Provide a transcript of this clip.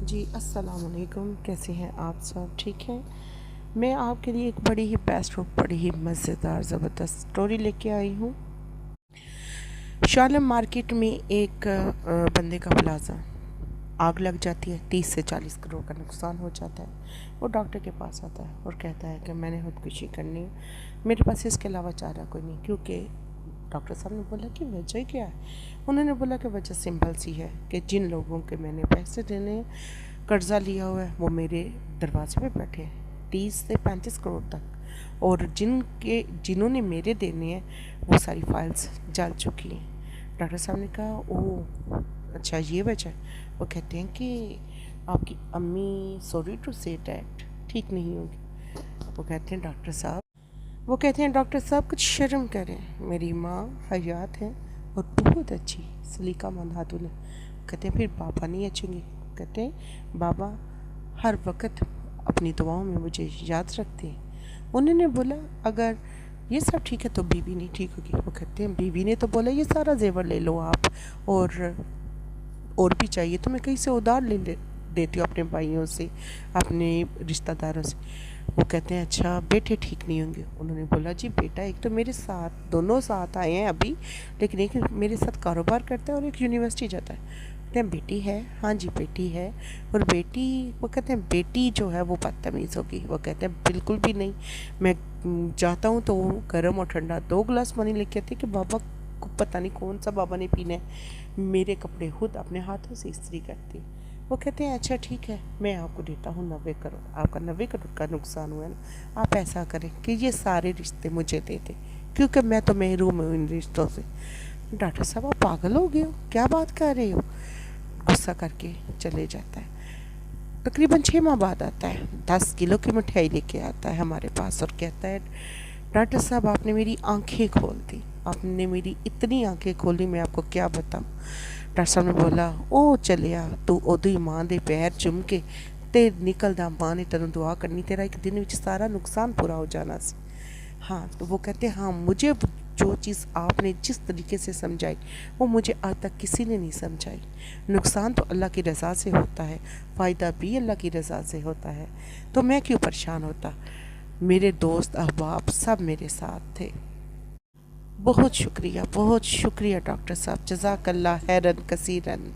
جی السلام علیکم، کیسے ہیں آپ سب؟ ٹھیک ہیں؟ میں آپ کے لیے ایک بڑی ہی بیسٹ اور بڑی ہی مزیدار زبردست سٹوری لے کے آئی ہوں۔ شالم مارکیٹ میں ایک بندے کا پلازا آگ لگ جاتی ہے، 30 سے 40 کروڑ کا نقصان ہو جاتا ہے۔ وہ ڈاکٹر کے پاس آتا ہے اور کہتا ہے کہ میں نے خودکشی کرنی ہے، میرے پاس اس کے علاوہ چارہ کوئی نہیں، کیونکہ ڈاکٹر صاحب نے بولا کہ وجہ کیا ہے؟ انہوں نے بولا کہ وجہ سمپل سی ہے کہ جن لوگوں کے میں نے پیسے دینے ہیں، قرضہ لیا ہوا ہے، وہ میرے دروازے پہ بیٹھے ہیں 30 سے 35 کروڑ تک، اور جنہوں نے میرے دینے ہیں وہ ساری فائلز جل چکی ہیں۔ ڈاکٹر صاحب نے کہا او اچھا یہ وجہ ہے؟ وہ کہتے ہیں کہ آپ کی امی سوری ٹو سے ڈیٹ ٹھیک نہیں ہوگی۔ وہ کہتے ہیں ڈاکٹر صاحب کچھ شرم کریں، میری ماں حیات ہیں اور بہت اچھی سلیقہ مند خاتون ہے۔ کہتے ہیں پھر بابا نہیں اچھیں گے؟ کہتے ہیں بابا ہر وقت اپنی دعاؤں میں مجھے یاد رکھتے ہیں۔ انہوں نے بولا اگر یہ سب ٹھیک ہے تو بیوی نہیں ٹھیک ہوگی؟ وہ کہتے ہیں بیوی نے تو بولا یہ سارا زیور لے لو آپ، اور بھی چاہیے تو میں کہیں سے ادھار دیتی ہوں اپنے بھائیوں سے، اپنے رشتہ داروں سے۔ وہ کہتے ہیں اچھا بیٹے ٹھیک نہیں ہوں گے؟ انہوں نے بولا جی بیٹا ایک تو میرے ساتھ، دونوں ساتھ آئے ہیں ابھی، لیکن ایک میرے ساتھ کاروبار کرتا ہے اور ایک یونیورسٹی جاتا ہے۔ کہتے ہیں بیٹی ہے؟ ہاں جی بیٹی ہے۔ اور بیٹی، وہ کہتے ہیں بیٹی جو ہے وہ بدتمیز ہوگی؟ وہ کہتے ہیں بالکل بھی نہیں، میں جاتا ہوں تو وہ گرم اور ٹھنڈا 2 گلاس پانی لے کے آتی کہ بابا کو پتہ نہیں کون سا بابا نے پینا ہے، میرے کپڑے خود اپنے ہاتھوں سے استری کرتی۔ وہ کہتے ہیں اچھا ٹھیک ہے میں آپ کو دیتا ہوں 90 کروڑ، آپ کا 90 کروڑ کا نقصان ہوا ہے نا، آپ ایسا کریں کہ یہ سارے رشتے مجھے دے دیں کیونکہ میں تو محروم ہوں ان رشتوں سے۔ ڈاکٹر صاحب آپ پاگل ہو گئے ہو، کیا بات کر رہے ہو؟ غصہ کر کے چلے جاتا ہے۔ تقریباً 6 ماہ بعد آتا ہے، 10 کلو کی مٹھائی لے کے آتا ہے ہمارے پاس اور کہتا ہے ڈاکٹر صاحب آپ نے میری آنکھیں کھول دی، آپ نے میری اتنی آنکھیں کھولی میں آپ کو کیا بتاؤں۔ ڈاکٹر صاحب نے بولا او چلیا تو اودی ماں دے پیر چوم کے تے نکلدا، ماں نے تینوں دعا کرنی، تیرا ایک دن وچ سارا نقصان پورا ہو جانا سی۔ ہاں تو وہ کہتے ہیں ہاں مجھے جو چیز آپ نے جس طریقے سے سمجھائی وہ مجھے آج تک کسی نے نہیں سمجھائی۔ نقصان تو اللہ کی رضا سے ہوتا ہے، فائدہ بھی اللہ کی رضا سے ہوتا ہے، تو میں کیوں پریشان ہوتا؟ میرے دوست احباب سب میرے ساتھ تھے۔ بہت شکریہ ڈاکٹر صاحب، جزاک اللہ خیرن کثیرن۔